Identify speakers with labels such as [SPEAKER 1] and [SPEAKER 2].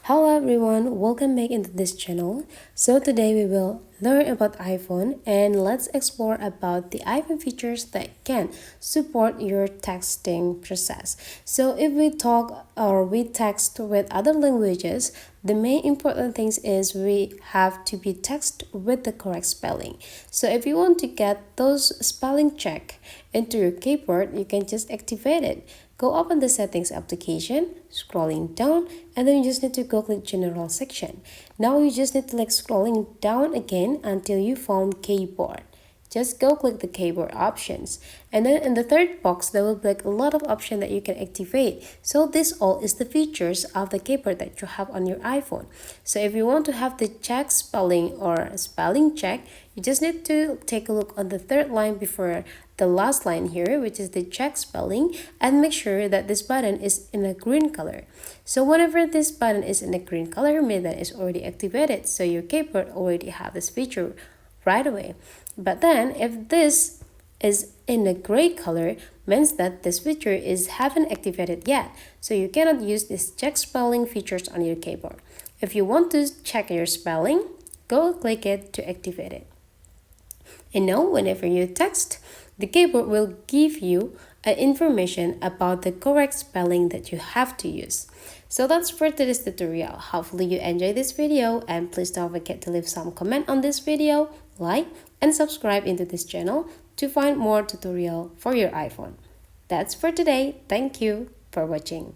[SPEAKER 1] Hello everyone, welcome back into this channel. So today we will learn about iPhone and let's explore about the iPhone features that can support your texting process. So if we talk or we text with other languages, the main important things is we have to be text with the correct spelling. So if you want to get those spelling check into your keyboard, you can just activate it. Go open the settings application, scrolling down, and then you just need to go click general section. Now you just need to scrolling down again until you found keyboard. Just go click the keyboard options, and then in the third box there will be a lot of options that you can activate. So this all is the features of the keyboard that you have on your iPhone. So if you want to have the check spelling or spelling check, you just need to take a look on the third line before the last line here, which is the check spelling, and make sure that this button is in a green color. So whenever this button is in a green color, means that it's already activated, so your keyboard already have this feature right away. But then if this is in a gray color, means that this feature is haven't activated yet, so you cannot use this check spelling features on your keyboard. If you want to check your spelling, go click it to activate it. And now whenever you text, the keyboard will give you information about the correct spelling that you have to use. So that's for today's tutorial. Hopefully you enjoyed this video, and please don't forget to leave some comment on this video, like and subscribe into this channel to find more tutorial for your iPhone. That's for today. Thank you for watching.